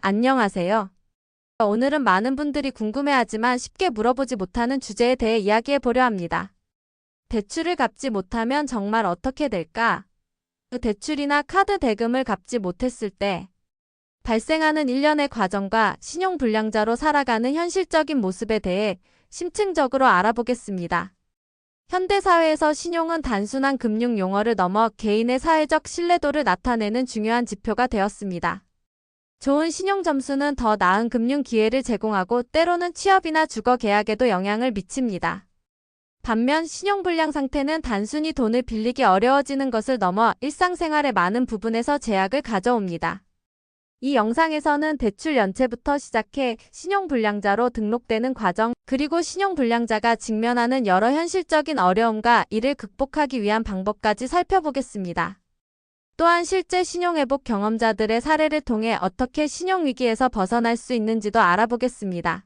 안녕하세요. 오늘은 많은 분들이 궁금해하지만 쉽게 물어보지 못하는 주제에 대해 이야기해 보려 합니다. 대출을 갚지 못하면 정말 어떻게 될까? 그 대출이나 카드 대금을 갚지 못했을 때 발생하는 일련의 과정과 신용불량자로 살아가는 현실적인 모습에 대해 심층적으로 알아보겠습니다. 현대사회에서 신용은 단순한 금융 용어를 넘어 개인의 사회적 신뢰도를 나타내는 중요한 지표가 되었습니다. 좋은 신용 점수는 더 나은 금융 기회를 제공하고 때로는 취업이나 주거 계약에도 영향을 미칩니다. 반면 신용불량 상태는 단순히 돈을 빌리기 어려워지는 것을 넘어 일상생활의 많은 부분에서 제약을 가져옵니다. 이 영상에서는 대출 연체부터 시작해 신용불량자로 등록되는 과정, 그리고 신용불량자가 직면하는 여러 현실적인 어려움과 이를 극복하기 위한 방법까지 살펴보겠습니다. 또한 실제 신용회복 경험자들의 사례를 통해 어떻게 신용위기에서 벗어날 수 있는지도 알아보겠습니다.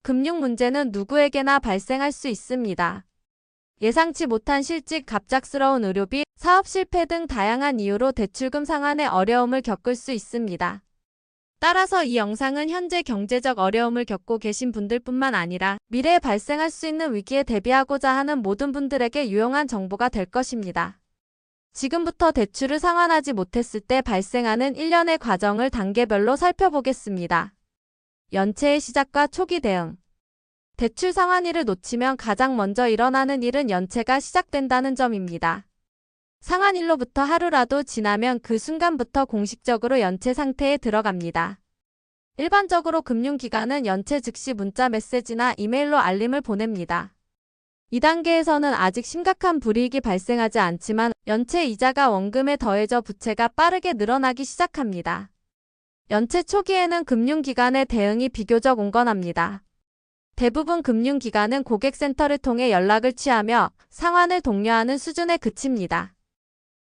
금융 문제는 누구에게나 발생할 수 있습니다. 예상치 못한 실직, 갑작스러운 의료비, 사업 실패 등 다양한 이유로 대출금 상환에 어려움을 겪을 수 있습니다. 따라서 이 영상은 현재 경제적 어려움을 겪고 계신 분들뿐만 아니라 미래에 발생할 수 있는 위기에 대비하고자 하는 모든 분들에게 유용한 정보가 될 것입니다. 지금부터 대출을 상환하지 못했을 때 발생하는 일련의 과정을 단계별로 살펴보겠습니다. 연체의 시작과 초기 대응. 대출 상환일을 놓치면 가장 먼저 일어나는 일은 연체가 시작된다는 점입니다. 상환일로부터 하루라도 지나면 그 순간부터 공식적으로 연체 상태에 들어갑니다. 일반적으로 금융기관은 연체 즉시 문자 메시지나 이메일로 알림을 보냅니다. 이 단계에서는 아직 심각한 불이익이 발생하지 않지만 연체 이자가 원금에 더해져 부채가 빠르게 늘어나기 시작합니다. 연체 초기에는 금융기관의 대응이 비교적 온건합니다. 대부분 금융기관은 고객센터를 통해 연락을 취하며 상환을 독려하는 수준에 그칩니다.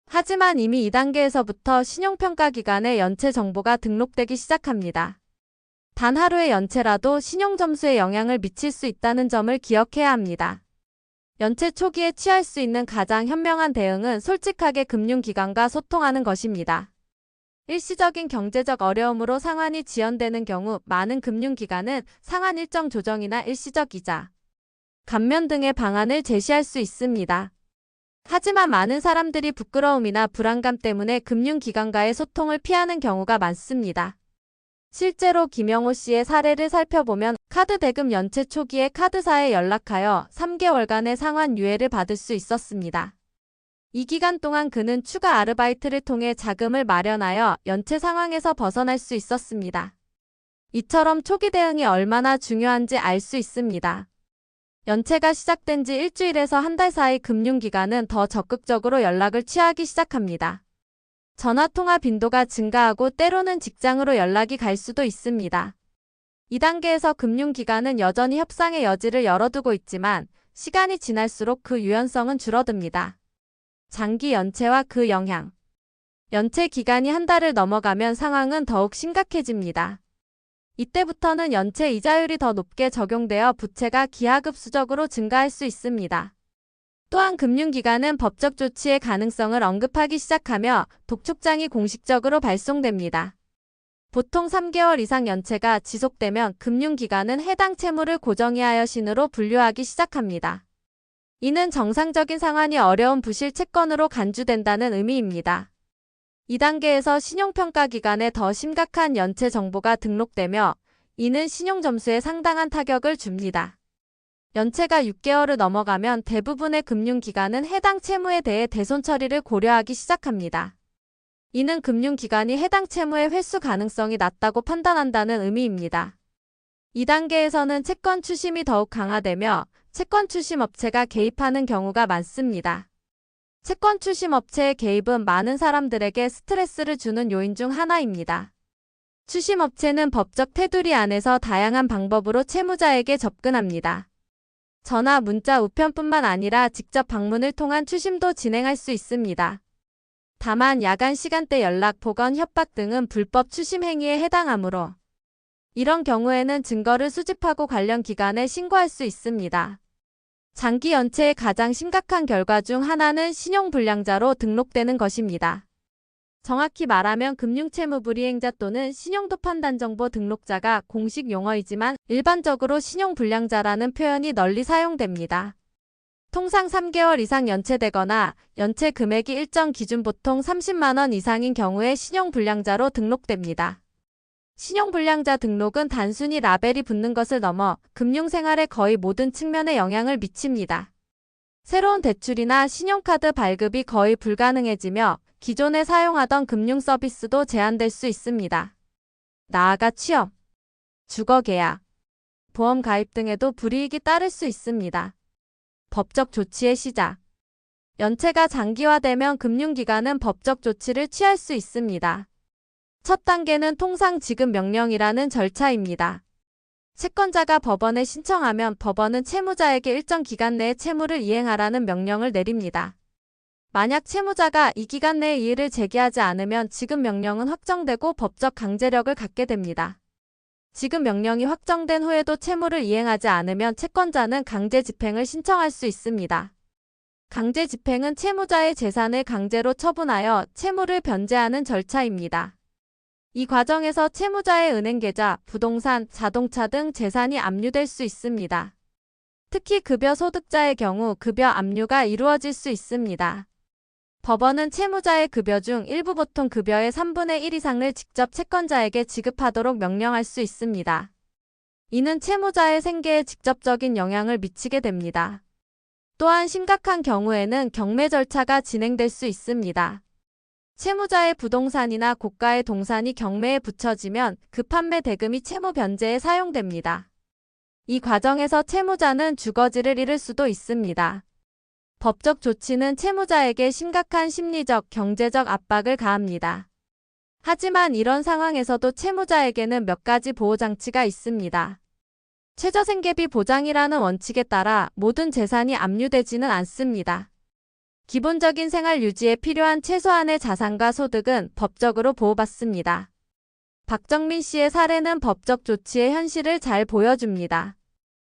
하지만 이미 2단계에서부터 신용평가기관에 연체 정보가 등록되기 시작합니다. 단 하루의 연체라도 신용점수에 영향을 미칠 수 있다는 점을 기억해야 합니다. 연체 초기에 취할 수 있는 가장 현명한 대응은 솔직하게 금융기관과 소통하는 것입니다. 일시적인 경제적 어려움으로 상환이 지연되는 경우 많은 금융기관은 상환 일정 조정이나 일시적 이자, 감면 등의 방안을 제시할 수 있습니다. 하지만 많은 사람들이 부끄러움이나 불안감 때문에 금융기관과의 소통을 피하는 경우가 많습니다. 실제로 김영호 씨의 사례를 살펴보면 카드 대금 연체 초기에 카드사에 연락하여 3개월간의 상환 유예를 받을 수 있었습니다. 이 기간 동안 그는 추가 아르바이트를 통해 자금을 마련하여 연체 상황에서 벗어날 수 있었습니다. 이처럼 초기 대응이 얼마나 중요한지 알 수 있습니다. 연체가 시작된 지 일주일에서 한 달 사이 금융기관은 더 적극적으로 연락을 취하기 시작합니다. 전화통화 빈도가 증가하고 때로는 직장으로 연락이 갈 수도 있습니다. 2단계에서 금융기관은 여전히 협상의 여지를 열어두고 있지만 시간이 지날수록 그 유연성은 줄어듭니다. 장기 연체와 그 영향. 연체 기간이 한 달을 넘어가면 상황은 더욱 심각해집니다. 이때부터는 연체 이자율이 더 높게 적용되어 부채가 기하급수적으로 증가할 수 있습니다. 또한 금융기관은 법적 조치의 가능성을 언급하기 시작하며 독촉장이 공식적으로 발송됩니다. 보통 3개월 이상 연체가 지속되면 금융기관은 해당 채무를 고정이하여신으로 분류하기 시작합니다. 이는 정상적인 상환이 어려운 부실 채권으로 간주된다는 의미입니다. 2단계에서 신용평가기관에 더 심각한 연체 정보가 등록되며 이는 신용점수에 상당한 타격을 줍니다. 연체가 6개월을 넘어가면 대부분의 금융기관은 해당 채무에 대해 대손 처리를 고려하기 시작합니다. 이는 금융기관이 해당 채무의 회수 가능성이 낮다고 판단한다는 의미입니다. 2단계에서는 채권 추심이 더욱 강화되며 채권 추심 업체가 개입하는 경우가 많습니다. 채권 추심 업체의 개입은 많은 사람들에게 스트레스를 주는 요인 중 하나입니다. 추심 업체는 법적 테두리 안에서 다양한 방법으로 채무자에게 접근합니다. 전화, 문자, 우편뿐만 아니라 직접 방문을 통한 추심도 진행할 수 있습니다. 다만 야간 시간대 연락, 보건, 협박 등은 불법 추심 행위에 해당하므로 이런 경우에는 증거를 수집하고 관련 기관에 신고할 수 있습니다. 장기 연체의 가장 심각한 결과 중 하나는 신용불량자로 등록되는 것입니다. 정확히 말하면 금융채무불이행자 또는 신용도판단정보 등록자가 공식 용어이지만 일반적으로 신용불량자라는 표현이 널리 사용됩니다. 통상 3개월 이상 연체되거나 연체 금액이 일정 기준 보통 30만 원 이상인 경우에 신용불량자로 등록됩니다. 신용불량자 등록은 단순히 라벨이 붙는 것을 넘어 금융생활의 거의 모든 측면에 영향을 미칩니다. 새로운 대출이나 신용카드 발급이 거의 불가능해지며 기존에 사용하던 금융 서비스도 제한될 수 있습니다. 나아가 취업, 주거계약, 보험 가입 등에도 불이익이 따를 수 있습니다. 법적 조치의 시작. 연체가 장기화되면 금융기관은 법적 조치를 취할 수 있습니다. 첫 단계는 통상 지급 명령이라는 절차입니다. 채권자가 법원에 신청하면 법원은 채무자에게 일정 기간 내에 채무를 이행하라는 명령을 내립니다. 만약 채무자가 이 기간 내에 이의를 제기하지 않으면 지급 명령은 확정되고 법적 강제력을 갖게 됩니다. 지급 명령이 확정된 후에도 채무를 이행하지 않으면 채권자는 강제 집행을 신청할 수 있습니다. 강제 집행은 채무자의 재산을 강제로 처분하여 채무를 변제하는 절차입니다. 이 과정에서 채무자의 은행계좌, 부동산, 자동차 등 재산이 압류될 수 있습니다. 특히 급여 소득자의 경우 급여 압류가 이루어질 수 있습니다. 법원은 채무자의 급여 중 일부 보통 급여의 3분의 1 이상을 직접 채권자에게 지급하도록 명령할 수 있습니다. 이는 채무자의 생계에 직접적인 영향을 미치게 됩니다. 또한 심각한 경우에는 경매 절차가 진행될 수 있습니다. 채무자의 부동산이나 고가의 동산이 경매에 붙여지면 그 판매 대금이 채무 변제에 사용됩니다. 이 과정에서 채무자는 주거지를 잃을 수도 있습니다. 법적 조치는 채무자에게 심각한 심리적, 경제적 압박을 가합니다. 하지만 이런 상황에서도 채무자에게는 몇 가지 보호장치가 있습니다. 최저생계비 보장이라는 원칙에 따라 모든 재산이 압류되지는 않습니다. 기본적인 생활 유지에 필요한 최소한의 자산과 소득은 법적으로 보호받습니다. 박정민 씨의 사례는 법적 조치의 현실을 잘 보여줍니다.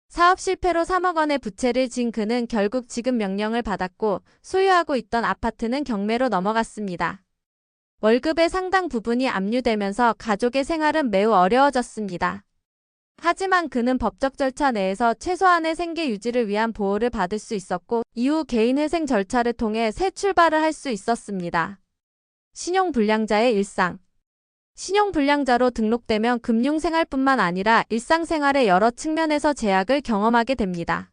사업 실패로 3억 원의 부채를 진 그는 결국 지급 명령을 받았고 소유하고 있던 아파트는 경매로 넘어갔습니다. 월급의 상당 부분이 압류되면서 가족의 생활은 매우 어려워졌습니다. 하지만 그는 법적 절차 내에서 최소한의 생계 유지를 위한 보호를 받을 수 있었고 이후 개인회생 절차를 통해 새 출발을 할 수 있었습니다. 신용불량자의 일상. 신용불량자로 등록되면 금융생활뿐만 아니라 일상생활의 여러 측면에서 제약을 경험하게 됩니다.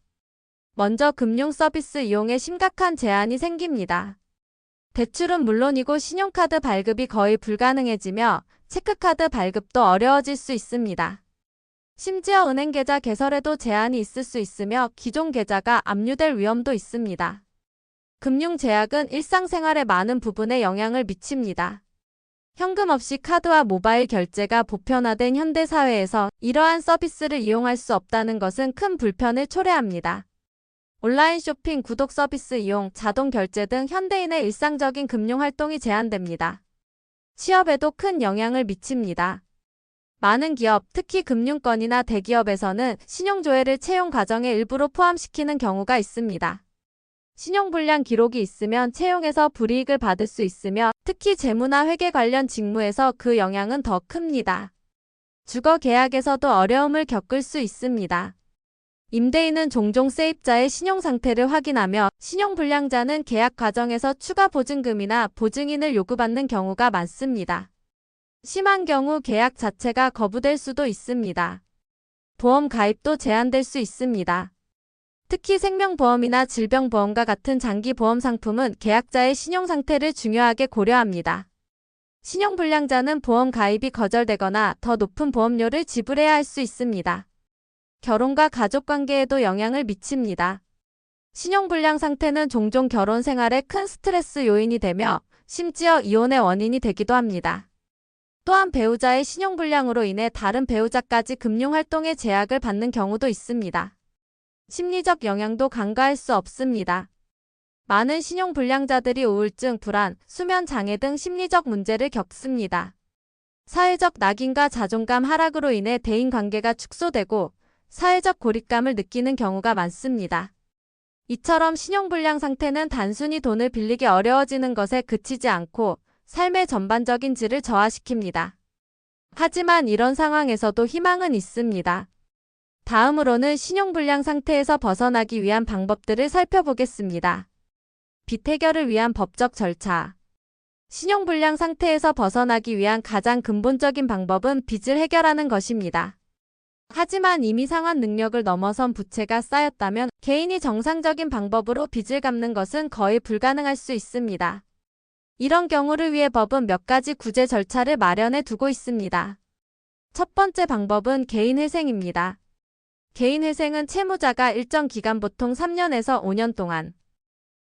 먼저 금융서비스 이용에 심각한 제한이 생깁니다. 대출은 물론이고 신용카드 발급이 거의 불가능해지며 체크카드 발급도 어려워질 수 있습니다. 심지어 은행계좌 개설에도 제한이 있을 수 있으며 기존 계좌가 압류될 위험도 있습니다. 금융제약은 일상생활의 많은 부분에 영향을 미칩니다. 현금 없이 카드와 모바일 결제가 보편화된 현대사회에서 이러한 서비스를 이용할 수 없다는 것은 큰 불편을 초래합니다. 온라인 쇼핑, 구독 서비스 이용, 자동 결제 등 현대인의 일상적인 금융활동이 제한됩니다. 취업에도 큰 영향을 미칩니다. 많은 기업, 특히 금융권이나 대기업에서는 신용조회를 채용 과정의 일부로 포함시키는 경우가 있습니다. 신용불량 기록이 있으면 채용에서 불이익을 받을 수 있으며 특히 재무나 회계 관련 직무에서 그 영향은 더 큽니다. 주거 계약에서도 어려움을 겪을 수 있습니다. 임대인은 종종 세입자의 신용 상태를 확인하며 신용불량자는 계약 과정에서 추가 보증금이나 보증인을 요구받는 경우가 많습니다. 심한 경우 계약 자체가 거부될 수도 있습니다. 보험 가입도 제한될 수 있습니다. 특히 생명보험이나 질병보험과 같은 장기보험 상품은 계약자의 신용 상태를 중요하게 고려합니다. 신용불량자는 보험 가입이 거절되거나 더 높은 보험료를 지불해야 할 수 있습니다. 결혼과 가족관계에도 영향을 미칩니다. 신용불량 상태는 종종 결혼 생활에 큰 스트레스 요인이 되며 심지어 이혼의 원인이 되기도 합니다. 또한 배우자의 신용불량으로 인해 다른 배우자까지 금융활동에 제약을 받는 경우도 있습니다. 심리적 영향도 간과할 수 없습니다. 많은 신용불량자들이 우울증, 불안, 수면장애 등 심리적 문제를 겪습니다. 사회적 낙인과 자존감 하락으로 인해 대인관계가 축소되고 사회적 고립감을 느끼는 경우가 많습니다. 이처럼 신용불량 상태는 단순히 돈을 빌리기 어려워지는 것에 그치지 않고 삶의 전반적인 질을 저하시킵니다. 하지만 이런 상황에서도 희망은 있습니다. 다음으로는 신용불량 상태에서 벗어나기 위한 방법들을 살펴보겠습니다. 빚 해결을 위한 법적 절차. 신용불량 상태에서 벗어나기 위한 가장 근본적인 방법은 빚을 해결하는 것입니다. 하지만 이미 상환 능력을 넘어선 부채가 쌓였다면 개인이 정상적인 방법으로 빚을 갚는 것은 거의 불가능할 수 있습니다. 이런 경우를 위해 법은 몇 가지 구제 절차를 마련해 두고 있습니다. 첫 번째 방법은 개인회생입니다. 개인회생은 채무자가 일정 기간 보통 3년에서 5년 동안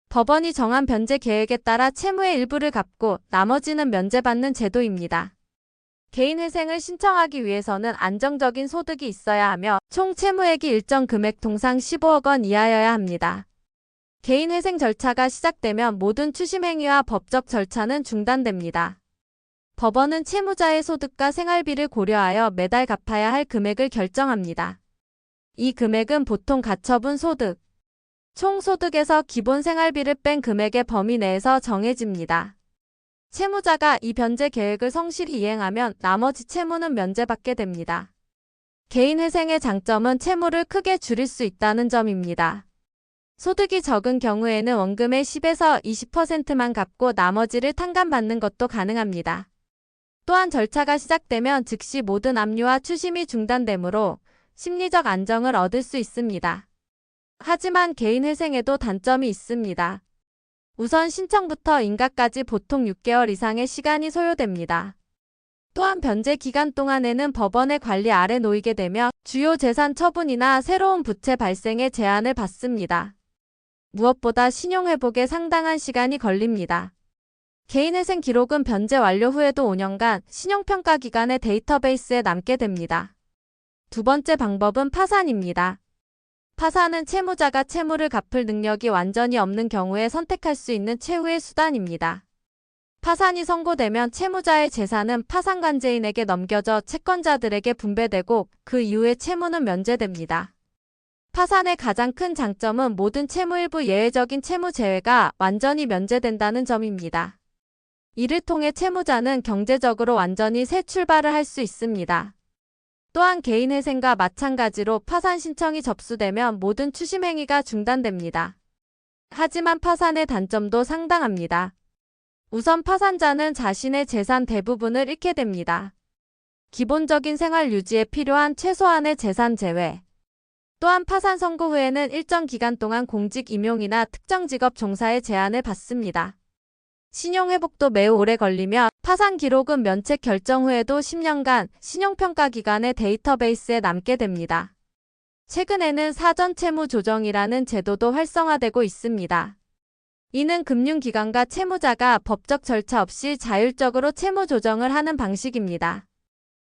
법원이 정한 변제 계획에 따라 채무의 일부를 갚고 나머지는 면제받는 제도입니다. 개인회생을 신청하기 위해서는 안정적인 소득이 있어야 하며 총 채무액이 일정 금액 통상 15억 원 이하여야 합니다. 개인회생 절차가 시작되면 모든 추심행위와 법적 절차는 중단됩니다. 법원은 채무자의 소득과 생활비를 고려하여 매달 갚아야 할 금액을 결정합니다. 이 금액은 보통 가처분 소득, 총 소득에서 기본 생활비를 뺀 금액의 범위 내에서 정해집니다. 채무자가 이 변제 계획을 성실히 이행하면 나머지 채무는 면제받게 됩니다. 개인회생의 장점은 채무를 크게 줄일 수 있다는 점입니다. 소득이 적은 경우에는 원금의 10에서 20%만 갚고 나머지를 탕감받는 것도 가능합니다. 또한 절차가 시작되면 즉시 모든 압류와 추심이 중단되므로 심리적 안정을 얻을 수 있습니다. 하지만 개인회생에도 단점이 있습니다. 우선 신청부터 인가까지 보통 6개월 이상의 시간이 소요됩니다. 또한 변제 기간 동안에는 법원의 관리 아래 놓이게 되며 주요 재산 처분이나 새로운 부채 발생에 제한을 받습니다. 무엇보다 신용회복에 상당한 시간이 걸립니다. 개인회생 기록은 변제 완료 후에도 5년간 신용평가 기관의 데이터베이스에 남게 됩니다. 두 번째 방법은 파산입니다. 파산은 채무자가 채무를 갚을 능력이 완전히 없는 경우에 선택할 수 있는 최후의 수단입니다. 파산이 선고되면 채무자의 재산은 파산관제인에게 넘겨져 채권자들에게 분배되고 그 이후에 채무는 면제됩니다. 파산의 가장 큰 장점은 모든 채무 일부 예외적인 채무 제외가 완전히 면제된다는 점입니다. 이를 통해 채무자는 경제적으로 완전히 새 출발을 할 수 있습니다. 또한 개인회생과 마찬가지로 파산 신청이 접수되면 모든 추심행위가 중단됩니다. 하지만 파산의 단점도 상당합니다. 우선 파산자는 자신의 재산 대부분을 잃게 됩니다. 기본적인 생활 유지에 필요한 최소한의 재산 제외. 또한 파산 선고 후에는 일정 기간 동안 공직 임용이나 특정 직업 종사에 제한을 받습니다. 신용회복도 매우 오래 걸리며 파산 기록은 면책 결정 후에도 10년간 신용평가기관의 데이터베이스에 남게 됩니다. 최근에는 사전채무조정이라는 제도도 활성화되고 있습니다. 이는 금융기관과 채무자가 법적 절차 없이 자율적으로 채무조정을 하는 방식입니다.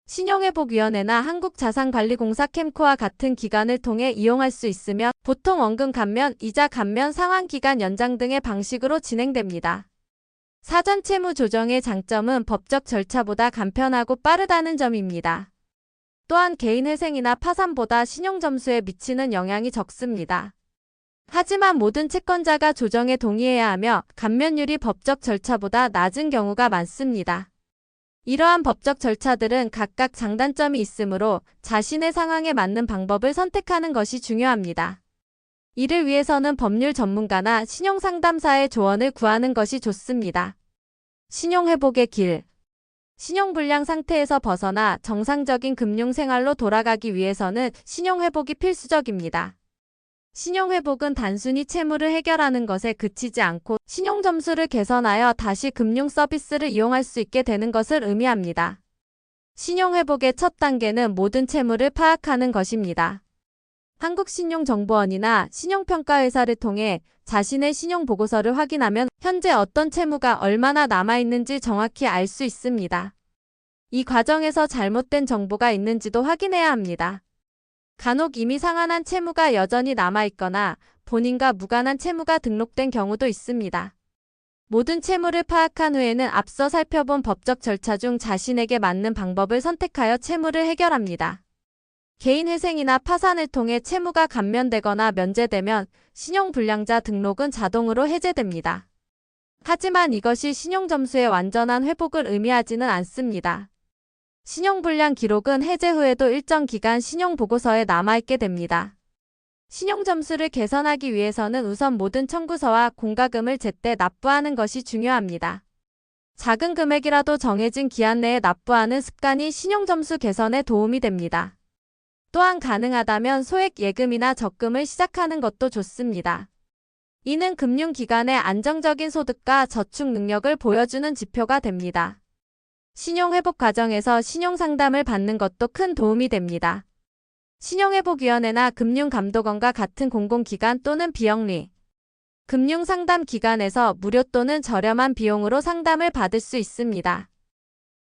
신용회복위원회나 한국자산관리공사 캠코와 같은 기관을 통해 이용할 수 있으며 보통 원금 감면, 이자 감면, 상환기간 연장 등의 방식으로 진행됩니다. 사전 채무 조정의 장점은 법적 절차보다 간편하고 빠르다는 점입니다. 또한 개인회생이나 파산보다 신용점수에 미치는 영향이 적습니다. 하지만 모든 채권자가 조정에 동의해야 하며 감면율이 법적 절차보다 낮은 경우가 많습니다. 이러한 법적 절차들은 각각 장단점이 있으므로 자신의 상황에 맞는 방법을 선택하는 것이 중요합니다. 이를 위해서는 법률 전문가나 신용상담사의 조언을 구하는 것이 좋습니다. 신용회복의 길. 신용불량 상태에서 벗어나 정상적인 금융생활로 돌아가기 위해서는 신용회복이 필수적입니다. 신용회복은 단순히 채무를 해결하는 것에 그치지 않고 신용점수를 개선하여 다시 금융서비스를 이용할 수 있게 되는 것을 의미합니다. 신용회복의 첫 단계는 모든 채무를 파악하는 것입니다. 한국신용정보원이나 신용평가회사를 통해 자신의 신용보고서를 확인하면 현재 어떤 채무가 얼마나 남아있는지 정확히 알 수 있습니다. 이 과정에서 잘못된 정보가 있는지도 확인해야 합니다. 간혹 이미 상환한 채무가 여전히 남아있거나 본인과 무관한 채무가 등록된 경우도 있습니다. 모든 채무를 파악한 후에는 앞서 살펴본 법적 절차 중 자신에게 맞는 방법을 선택하여 채무를 해결합니다. 개인회생이나 파산을 통해 채무가 감면되거나 면제되면 신용불량자 등록은 자동으로 해제됩니다. 하지만 이것이 신용점수의 완전한 회복을 의미하지는 않습니다. 신용불량 기록은 해제 후에도 일정 기간 신용보고서에 남아있게 됩니다. 신용점수를 개선하기 위해서는 우선 모든 청구서와 공과금을 제때 납부하는 것이 중요합니다. 작은 금액이라도 정해진 기한 내에 납부하는 습관이 신용점수 개선에 도움이 됩니다. 또한 가능하다면 소액 예금이나 적금을 시작하는 것도 좋습니다. 이는 금융기관의 안정적인 소득과 저축 능력을 보여주는 지표가 됩니다. 신용회복 과정에서 신용상담을 받는 것도 큰 도움이 됩니다. 신용회복위원회나 금융감독원과 같은 공공기관 또는 비영리, 금융상담기관에서 무료 또는 저렴한 비용으로 상담을 받을 수 있습니다.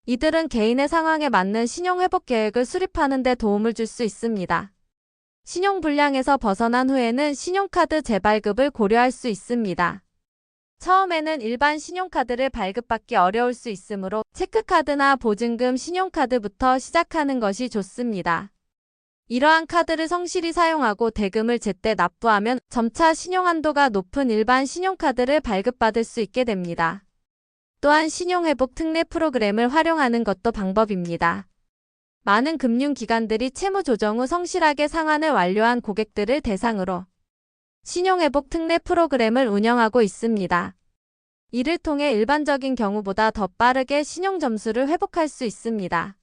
이들은 개인의 상황에 맞는 신용회복 계획을 수립하는 데 도움을 줄 수 있습니다. 신용불량에서 벗어난 후에는 신용카드 재발급을 고려할 수 있습니다. 처음에는 일반 신용카드를 발급받기 어려울 수 있으므로 체크카드나 보증금 신용카드부터 시작하는 것이 좋습니다. 이러한 카드를 성실히 사용하고 대금을 제때 납부하면 점차 신용한도가 높은 일반 신용카드를 발급받을 수 있게 됩니다. 또한 신용회복 특례 프로그램을 활용하는 것도 방법입니다. 많은 금융기관들이 채무 조정 후 성실하게 상환을 완료한 고객들을 대상으로 신용회복 특례 프로그램을 운영하고 있습니다. 이를 통해 일반적인 경우보다 더 빠르게 신용점수를 회복할 수 있습니다.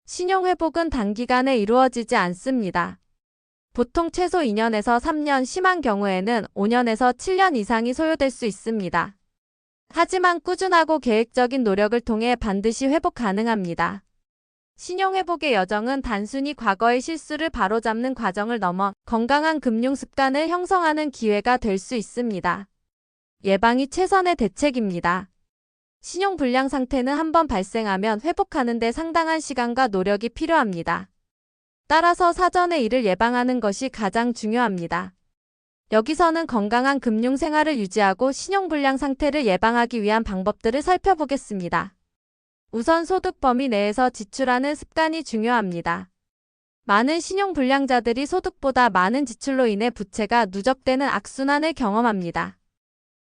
신용회복은 단기간에 이루어지지 않습니다. 보통 최소 2년에서 3년, 심한 경우에는 5년에서 7년 이상이 소요될 수 있습니다. 하지만 꾸준하고 계획적인 노력을 통해 반드시 회복 가능합니다. 신용회복의 여정은 단순히 과거의 실수를 바로잡는 과정을 넘어 건강한 금융 습관을 형성하는 기회가 될 수 있습니다. 예방이 최선의 대책입니다. 신용불량 상태는 한번 발생하면 회복하는 데 상당한 시간과 노력이 필요합니다. 따라서 사전에 이를 예방하는 것이 가장 중요합니다. 여기서는 건강한 금융 생활을 유지하고 신용불량 상태를 예방하기 위한 방법들을 살펴보겠습니다. 우선 소득 범위 내에서 지출하는 습관이 중요합니다. 많은 신용불량자들이 소득보다 많은 지출로 인해 부채가 누적되는 악순환을 경험합니다.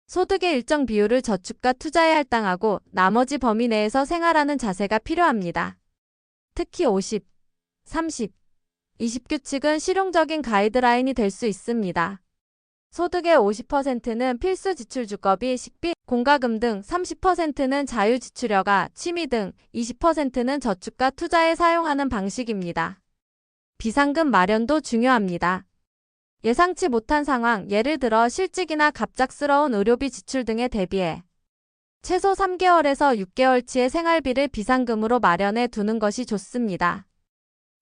소득의 일정 비율을 저축과 투자에 할당하고 나머지 범위 내에서 생활하는 자세가 필요합니다. 특히 50, 30, 20 규칙은 실용적인 가이드라인이 될 수 있습니다. 소득의 50%는 필수 지출 주거비, 식비, 공과금 등 30%는 자유지출여가, 취미 등 20%는 저축과 투자에 사용하는 방식입니다. 비상금 마련도 중요합니다. 예상치 못한 상황, 예를 들어 실직이나 갑작스러운 의료비 지출 등에 대비해 최소 3개월에서 6개월치의 생활비를 비상금으로 마련해 두는 것이 좋습니다.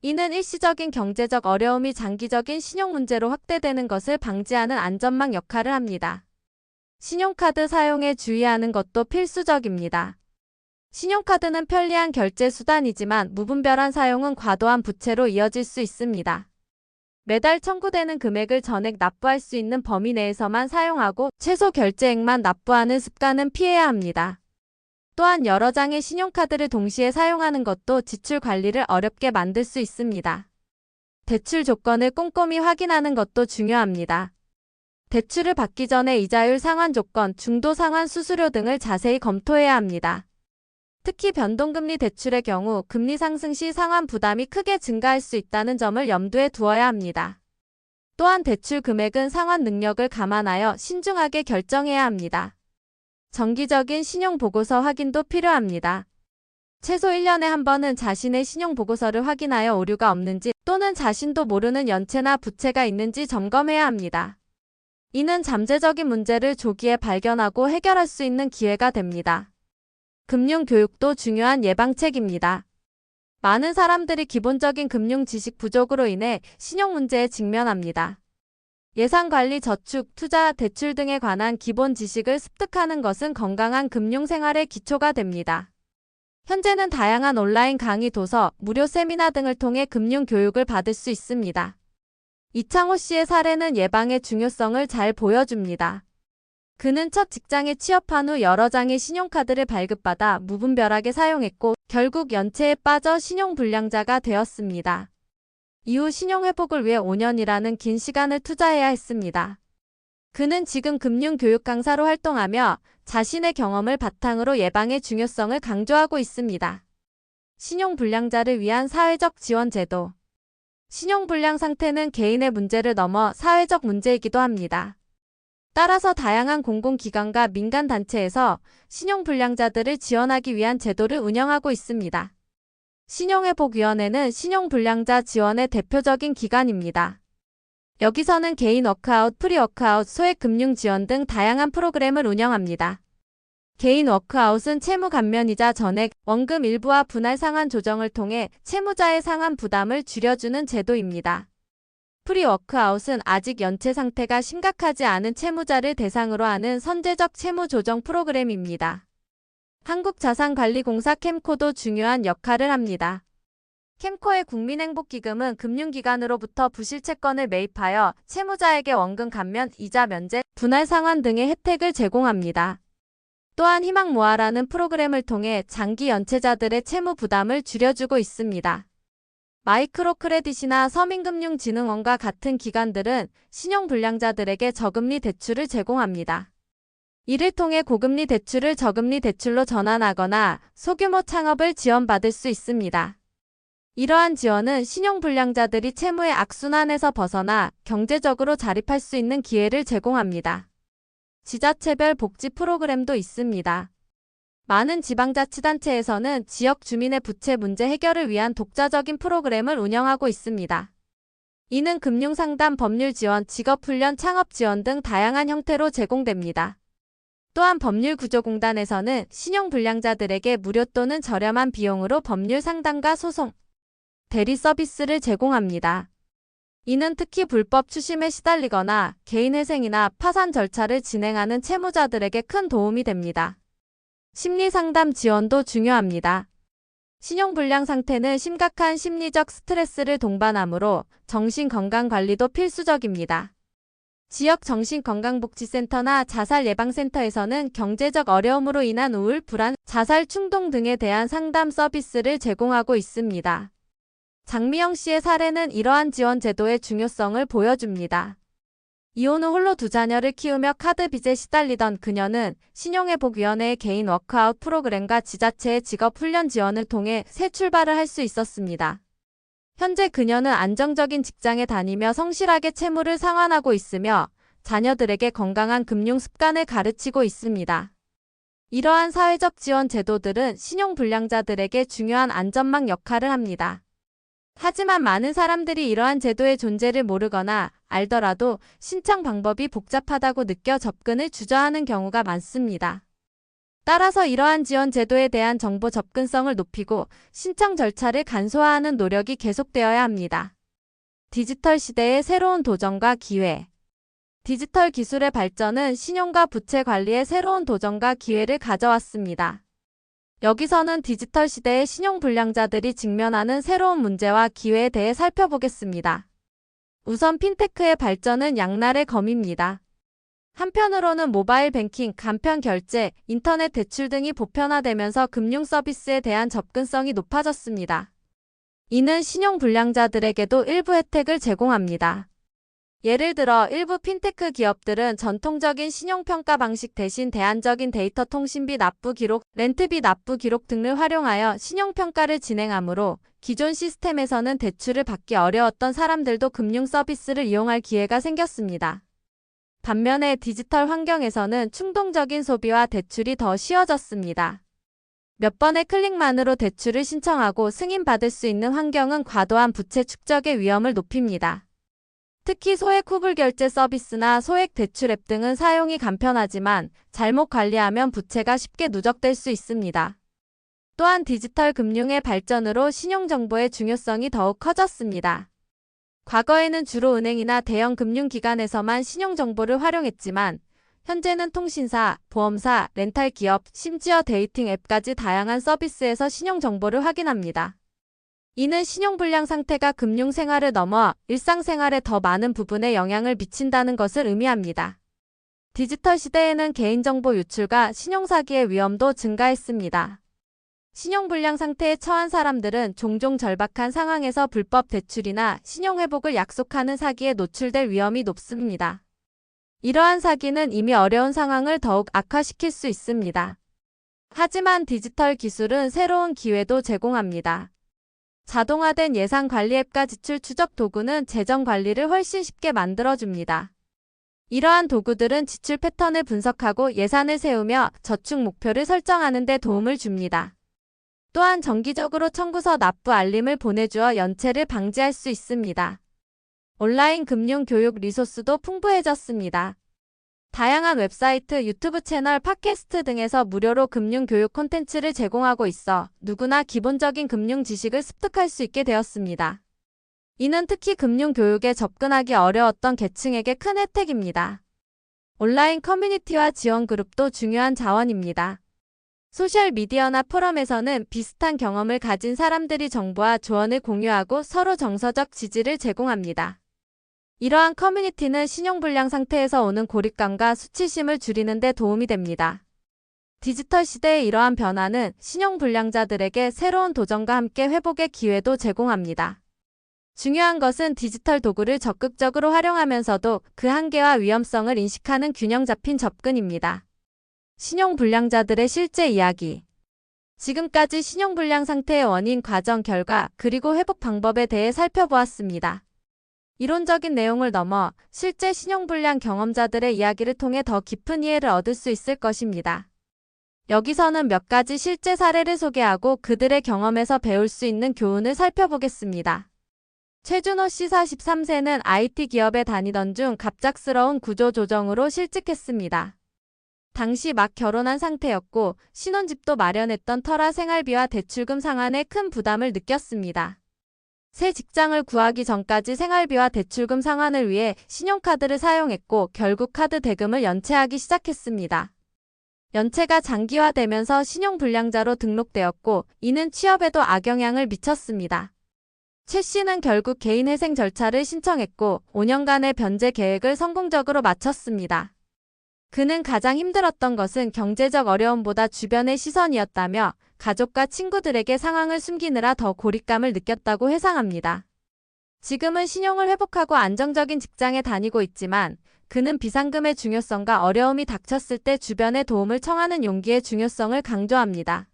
이는 일시적인 경제적 어려움이 장기적인 신용 문제로 확대되는 것을 방지하는 안전망 역할을 합니다. 신용카드 사용에 주의하는 것도 필수적입니다. 신용카드는 편리한 결제 수단이지만 무분별한 사용은 과도한 부채로 이어질 수 있습니다. 매달 청구되는 금액을 전액 납부할 수 있는 범위 내에서만 사용하고 최소 결제액만 납부하는 습관은 피해야 합니다. 또한 여러 장의 신용카드를 동시에 사용하는 것도 지출 관리를 어렵게 만들 수 있습니다. 대출 조건을 꼼꼼히 확인하는 것도 중요합니다. 대출을 받기 전에 이자율 상환 조건, 중도 상환 수수료 등을 자세히 검토해야 합니다. 특히 변동금리 대출의 경우 금리 상승 시 상환 부담이 크게 증가할 수 있다는 점을 염두에 두어야 합니다. 또한 대출 금액은 상환 능력을 감안하여 신중하게 결정해야 합니다. 정기적인 신용보고서 확인도 필요합니다. 최소 1년에 한 번은 자신의 신용보고서를 확인하여 오류가 없는지 또는 자신도 모르는 연체나 부채가 있는지 점검해야 합니다. 이는 잠재적인 문제를 조기에 발견하고 해결할 수 있는 기회가 됩니다. 금융교육도 중요한 예방책입니다. 많은 사람들이 기본적인 금융 지식 부족으로 인해 신용 문제에 직면합니다. 예산관리, 저축, 투자, 대출 등에 관한 기본 지식을 습득하는 것은 건강한 금융생활의 기초가 됩니다. 현재는 다양한 온라인 강의, 도서, 무료 세미나 등을 통해 금융교육을 받을 수 있습니다. 이창호 씨의 사례는 예방의 중요성을 잘 보여줍니다. 그는 첫 직장에 취업한 후 여러 장의 신용카드를 발급받아 무분별하게 사용했고 결국 연체에 빠져 신용불량자가 되었습니다. 이후 신용회복을 위해 5년이라는 긴 시간을 투자해야 했습니다. 그는 지금 금융교육 강사로 활동하며 자신의 경험을 바탕으로 예방의 중요성을 강조하고 있습니다. 신용불량자를 위한 사회적 지원 제도. 신용불량 상태는 개인의 문제를 넘어 사회적 문제이기도 합니다. 따라서 다양한 공공기관과 민간단체에서 신용불량자들을 지원하기 위한 제도를 운영하고 있습니다. 신용회복위원회는 신용불량자 지원의 대표적인 기관입니다. 여기서는 개인 워크아웃, 프리워크아웃, 소액금융지원 등 다양한 프로그램을 운영합니다. 개인 워크아웃은 채무 감면이자 전액, 원금 일부와 분할 상환 조정을 통해 채무자의 상환 부담을 줄여주는 제도입니다. 프리워크아웃은 아직 연체 상태가 심각하지 않은 채무자를 대상으로 하는 선제적 채무 조정 프로그램입니다. 한국자산관리공사 캠코도 중요한 역할을 합니다. 캠코의 국민행복기금은 금융기관으로부터 부실채권을 매입하여 채무자에게 원금 감면, 이자 면제, 분할 상환 등의 혜택을 제공합니다. 또한 희망모아라는 프로그램을 통해 장기 연체자들의 채무 부담을 줄여주고 있습니다. 마이크로크레딧이나 서민금융진흥원과 같은 기관들은 신용불량자들에게 저금리 대출을 제공합니다. 이를 통해 고금리 대출을 저금리 대출로 전환하거나 소규모 창업을 지원받을 수 있습니다. 이러한 지원은 신용불량자들이 채무의 악순환에서 벗어나 경제적으로 자립할 수 있는 기회를 제공합니다. 지자체별 복지 프로그램도 있습니다. 많은 지방자치단체에서는 지역 주민의 부채 문제 해결을 위한 독자적인 프로그램을 운영하고 있습니다. 이는 금융상담, 법률지원, 직업훈련, 창업지원 등 다양한 형태로 제공됩니다. 또한 법률구조공단에서는 신용불량자들에게 무료 또는 저렴한 비용으로 법률 상담과 소송, 대리 서비스를 제공합니다. 이는 특히 불법 추심에 시달리거나 개인회생이나 파산 절차를 진행하는 채무자들에게 큰 도움이 됩니다. 심리상담 지원도 중요합니다. 신용불량 상태는 심각한 심리적 스트레스를 동반하므로 정신건강관리도 필수적입니다. 지역 정신건강복지센터나 자살예방센터에서는 경제적 어려움으로 인한 우울, 불안, 자살 충동 등에 대한 상담 서비스를 제공하고 있습니다. 장미영 씨의 사례는 이러한 지원 제도의 중요성을 보여줍니다. 이혼 후 홀로 2자녀를 키우며 카드 빚에 시달리던 그녀는 신용회복위원회의 개인 워크아웃 프로그램과 지자체의 직업훈련 지원을 통해 새 출발을 할 수 있었습니다. 현재 그녀는 안정적인 직장에 다니며 성실하게 채무를 상환하고 있으며 자녀들에게 건강한 금융 습관을 가르치고 있습니다. 이러한 사회적 지원 제도들은 신용불량자들에게 중요한 안전망 역할을 합니다. 하지만 많은 사람들이 이러한 제도의 존재를 모르거나 알더라도 신청 방법이 복잡하다고 느껴 접근을 주저하는 경우가 많습니다. 따라서 이러한 지원 제도에 대한 정보 접근성을 높이고 신청 절차를 간소화하는 노력이 계속되어야 합니다. 디지털 시대의 새로운 도전과 기회. 디지털 기술의 발전은 신용과 부채 관리에 새로운 도전과 기회를 가져왔습니다. 여기서는 디지털 시대의 신용불량자들이 직면하는 새로운 문제와 기회에 대해 살펴보겠습니다. 우선 핀테크의 발전은 양날의 검입니다. 한편으로는 모바일 뱅킹, 간편 결제, 인터넷 대출 등이 보편화되면서 금융 서비스에 대한 접근성이 높아졌습니다. 이는 신용불량자들에게도 일부 혜택을 제공합니다. 예를 들어 일부 핀테크 기업들은 전통적인 신용평가 방식 대신 대안적인 데이터 통신비 납부 기록, 렌트비 납부 기록 등을 활용하여 신용평가를 진행하므로 기존 시스템에서는 대출을 받기 어려웠던 사람들도 금융 서비스를 이용할 기회가 생겼습니다. 반면에 디지털 환경에서는 충동적인 소비와 대출이 더 쉬워졌습니다. 몇 번의 클릭만으로 대출을 신청하고 승인받을 수 있는 환경은 과도한 부채 축적의 위험을 높입니다. 특히 소액 후불 결제 서비스나 소액 대출 앱 등은 사용이 간편하지만 잘못 관리하면 부채가 쉽게 누적될 수 있습니다. 또한 디지털 금융의 발전으로 신용정보의 중요성이 더욱 커졌습니다. 과거에는 주로 은행이나 대형 금융기관에서만 신용정보를 활용했지만 현재는 통신사, 보험사, 렌탈 기업, 심지어 데이팅 앱까지 다양한 서비스에서 신용정보를 확인합니다. 이는 신용불량 상태가 금융생활을 넘어 일상생활에 더 많은 부분에 영향을 미친다는 것을 의미합니다. 디지털 시대에는 개인정보 유출과 신용사기의 위험도 증가했습니다. 신용불량 상태에 처한 사람들은 종종 절박한 상황에서 불법 대출이나 신용회복을 약속하는 사기에 노출될 위험이 높습니다. 이러한 사기는 이미 어려운 상황을 더욱 악화시킬 수 있습니다. 하지만 디지털 기술은 새로운 기회도 제공합니다. 자동화된 예산 관리 앱과 지출 추적 도구는 재정 관리를 훨씬 쉽게 만들어줍니다. 이러한 도구들은 지출 패턴을 분석하고 예산을 세우며 저축 목표를 설정하는 데 도움을 줍니다. 또한 정기적으로 청구서 납부 알림을 보내주어 연체를 방지할 수 있습니다. 온라인 금융 교육 리소스도 풍부해졌습니다. 다양한 웹사이트, 유튜브 채널, 팟캐스트 등에서 무료로 금융 교육 콘텐츠를 제공하고 있어 누구나 기본적인 금융 지식을 습득할 수 있게 되었습니다. 이는 특히 금융 교육에 접근하기 어려웠던 계층에게 큰 혜택입니다. 온라인 커뮤니티와 지원 그룹도 중요한 자원입니다. 소셜미디어나 포럼에서는 비슷한 경험을 가진 사람들이 정보와 조언을 공유하고 서로 정서적 지지를 제공합니다. 이러한 커뮤니티는 신용불량 상태에서 오는 고립감과 수치심을 줄이는 데 도움이 됩니다. 디지털 시대의 이러한 변화는 신용불량자들에게 새로운 도전과 함께 회복의 기회도 제공합니다. 중요한 것은 디지털 도구를 적극적으로 활용하면서도 그 한계와 위험성을 인식하는 균형 잡힌 접근입니다. 신용불량자들의 실제 이야기. 지금까지 신용불량 상태의 원인, 과정, 결과, 그리고 회복 방법에 대해 살펴보았습니다. 이론적인 내용을 넘어 실제 신용불량 경험자들의 이야기를 통해 더 깊은 이해를 얻을 수 있을 것입니다. 여기서는 몇 가지 실제 사례를 소개하고 그들의 경험에서 배울 수 있는 교훈을 살펴보겠습니다. 최준호 씨 43세는 IT 기업에 다니던 중 갑작스러운 구조 조정으로 실직했습니다. 당시 막 결혼한 상태였고 신혼집도 마련했던 터라 생활비와 대출금 상환에 큰 부담을 느꼈습니다. 새 직장을 구하기 전까지 생활비와 대출금 상환을 위해 신용카드를 사용했고 결국 카드 대금을 연체하기 시작했습니다. 연체가 장기화되면서 신용불량자로 등록되었고 이는 취업에도 악영향을 미쳤습니다. 최 씨는 결국 개인회생 절차를 신청했고 5년간의 변제 계획을 성공적으로 마쳤습니다. 그는 가장 힘들었던 것은 경제적 어려움보다 주변의 시선이었다며 가족과 친구들에게 상황을 숨기느라 더 고립감을 느꼈다고 회상합니다. 지금은 신용을 회복하고 안정적인 직장에 다니고 있지만 그는 비상금의 중요성과 어려움이 닥쳤을 때 주변의 도움을 청하는 용기의 중요성을 강조합니다.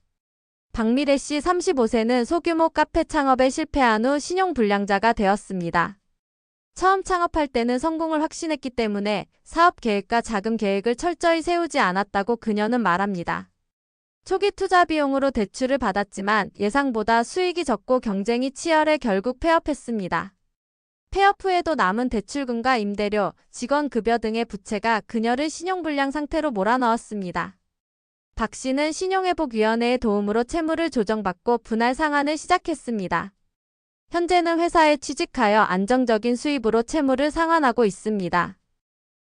박미래 씨 35세는 소규모 카페 창업에 실패한 후 신용불량자가 되었습니다. 처음 창업할 때는 성공을 확신했기 때문에 사업 계획과 자금 계획을 철저히 세우지 않았다고 그녀는 말합니다. 초기 투자 비용으로 대출을 받았지만 예상보다 수익이 적고 경쟁이 치열해 결국 폐업했습니다. 폐업 후에도 남은 대출금과 임대료, 직원급여 등의 부채가 그녀를 신용불량 상태로 몰아넣었습니다. 박 씨는 신용회복위원회의 도움으로 채무를 조정받고 분할 상환을 시작했습니다. 현재는 회사에 취직하여 안정적인 수입으로 채무를 상환하고 있습니다.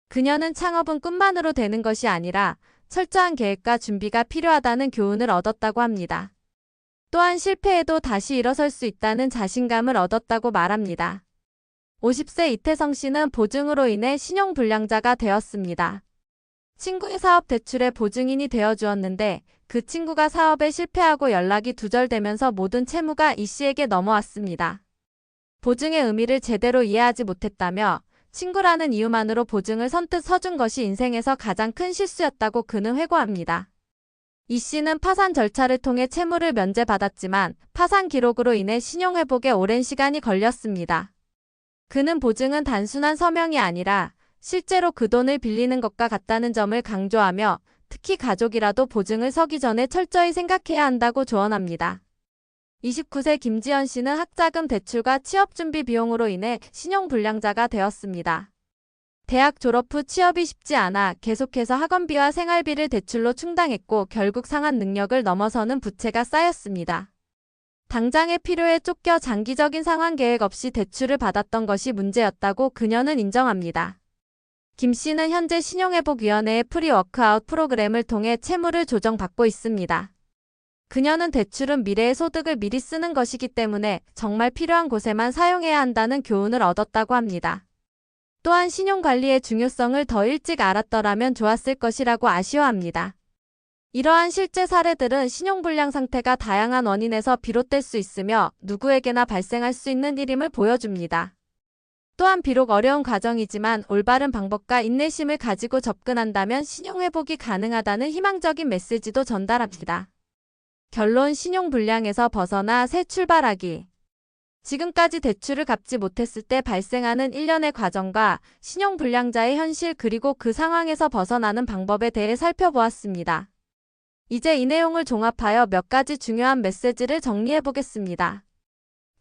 그녀는 창업은 꿈만으로 되는 것이 아니라 철저한 계획과 준비가 필요하다는 교훈을 얻었다고 합니다. 또한 실패해도 다시 일어설 수 있다는 자신감을 얻었다고 말합니다. 50세 이태성 씨는 보증으로 인해 신용불량자가 되었습니다. 친구의 사업 대출의 보증인이 되어주었는데 그 친구가 사업에 실패하고 연락이 두절되면서 모든 채무가 이 씨에게 넘어왔습니다. 보증의 의미를 제대로 이해하지 못했다며 친구라는 이유만으로 보증을 선뜻 서준 것이 인생에서 가장 큰 실수였다고 그는 회고합니다. 이 씨는 파산 절차를 통해 채무를 면제받았지만 파산 기록으로 인해 신용회복에 오랜 시간이 걸렸습니다. 그는 보증은 단순한 서명이 아니라 실제로 그 돈을 빌리는 것과 같다는 점을 강조하며 특히 가족이라도 보증을 서기 전에 철저히 생각해야 한다고 조언합니다. 29세 김지연 씨는 학자금 대출과 취업준비 비용으로 인해 신용불량자가 되었습니다. 대학 졸업 후 취업이 쉽지 않아 계속해서 학원비와 생활비를 대출로 충당했고 결국 상환 능력을 넘어서는 부채가 쌓였습니다. 당장의 필요에 쫓겨 장기적인 상환 계획 없이 대출을 받았던 것이 문제였다고 그녀는 인정합니다. 김 씨는 현재 신용회복위원회의 프리워크아웃 프로그램을 통해 채무를 조정받고 있습니다. 그녀는 대출은 미래의 소득을 미리 쓰는 것이기 때문에 정말 필요한 곳에만 사용해야 한다는 교훈을 얻었다고 합니다. 또한 신용관리의 중요성을 더 일찍 알았더라면 좋았을 것이라고 아쉬워합니다. 이러한 실제 사례들은 신용불량 상태가 다양한 원인에서 비롯될 수 있으며 누구에게나 발생할 수 있는 일임을 보여줍니다. 또한 비록 어려운 과정이지만 올바른 방법과 인내심을 가지고 접근한다면 신용회복이 가능하다는 희망적인 메시지도 전달합니다. 결론: 신용불량에서 벗어나 새 출발하기. 지금까지 대출을 갚지 못했을 때 발생하는 일련의 과정과 신용불량자의 현실 그리고 그 상황에서 벗어나는 방법에 대해 살펴보았습니다. 이제 이 내용을 종합하여 몇 가지 중요한 메시지를 정리해 보겠습니다.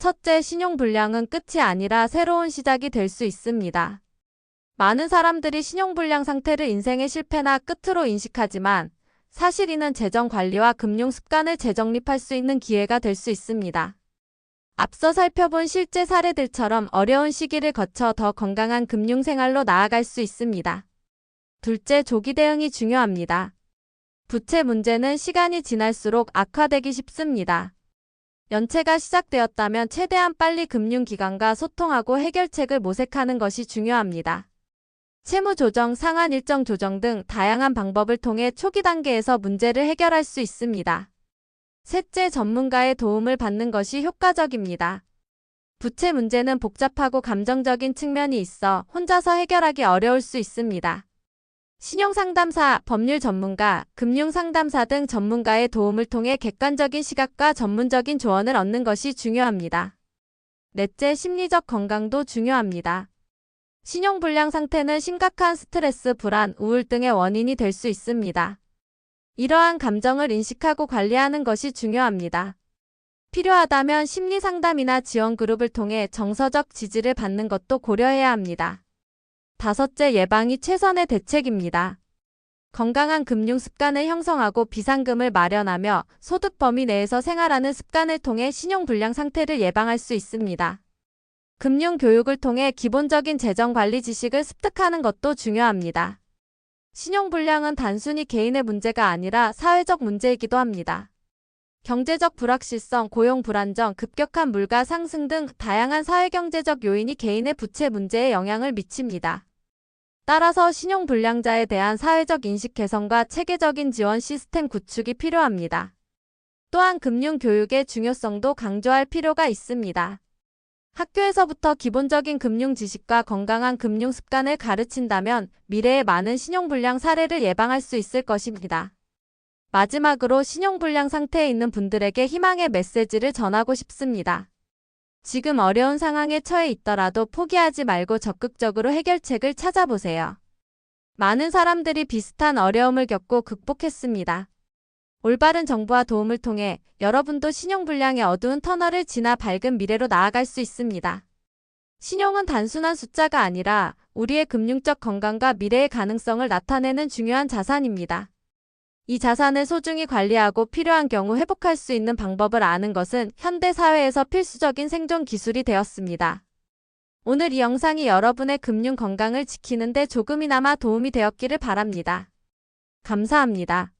첫째, 신용불량은 끝이 아니라 새로운 시작이 될 수 있습니다. 많은 사람들이 신용불량 상태를 인생의 실패나 끝으로 인식하지만 사실 이는 재정관리와 금융습관을 재정립할 수 있는 기회가 될 수 있습니다. 앞서 살펴본 실제 사례들처럼 어려운 시기를 거쳐 더 건강한 금융생활로 나아갈 수 있습니다. 둘째, 조기 대응이 중요합니다. 부채 문제는 시간이 지날수록 악화되기 쉽습니다. 연체가 시작되었다면 최대한 빨리 금융기관과 소통하고 해결책을 모색하는 것이 중요합니다. 채무조정, 상환 일정 조정 등 다양한 방법을 통해 초기 단계에서 문제를 해결할 수 있습니다. 셋째, 전문가의 도움을 받는 것이 효과적입니다. 부채 문제는 복잡하고 감정적인 측면이 있어 혼자서 해결하기 어려울 수 있습니다. 신용상담사, 법률 전문가, 금융상담사 등 전문가의 도움을 통해 객관적인 시각과 전문적인 조언을 얻는 것이 중요합니다. 넷째, 심리적 건강도 중요합니다. 신용불량 상태는 심각한 스트레스, 불안, 우울증의 원인이 될 수 있습니다. 이러한 감정을 인식하고 관리하는 것이 중요합니다. 필요하다면 심리상담이나 지원그룹을 통해 정서적 지지를 받는 것도 고려해야 합니다. 다섯째, 예방이 최선의 대책입니다. 건강한 금융 습관을 형성하고 비상금을 마련하며 소득 범위 내에서 생활하는 습관을 통해 신용불량 상태를 예방할 수 있습니다. 금융 교육을 통해 기본적인 재정 관리 지식을 습득하는 것도 중요합니다. 신용불량은 단순히 개인의 문제가 아니라 사회적 문제이기도 합니다. 경제적 불확실성, 고용 불안정, 급격한 물가 상승 등 다양한 사회경제적 요인이 개인의 부채 문제에 영향을 미칩니다. 따라서 신용불량자에 대한 사회적 인식 개선과 체계적인 지원 시스템 구축이 필요합니다. 또한 금융교육의 중요성도 강조할 필요가 있습니다. 학교에서부터 기본적인 금융 지식과 건강한 금융 습관을 가르친다면 미래의 많은 신용불량 사례를 예방할 수 있을 것입니다. 마지막으로 신용불량 상태에 있는 분들에게 희망의 메시지를 전하고 싶습니다. 지금 어려운 상황에 처해 있더라도 포기하지 말고 적극적으로 해결책을 찾아보세요. 많은 사람들이 비슷한 어려움을 겪고 극복했습니다. 올바른 정보와 도움을 통해 여러분도 신용불량의 어두운 터널을 지나 밝은 미래로 나아갈 수 있습니다. 신용은 단순한 숫자가 아니라 우리의 금융적 건강과 미래의 가능성을 나타내는 중요한 자산입니다. 이 자산을 소중히 관리하고 필요한 경우 회복할 수 있는 방법을 아는 것은 현대 사회에서 필수적인 생존 기술이 되었습니다. 오늘 이 영상이 여러분의 금융 건강을 지키는 데 조금이나마 도움이 되었기를 바랍니다. 감사합니다.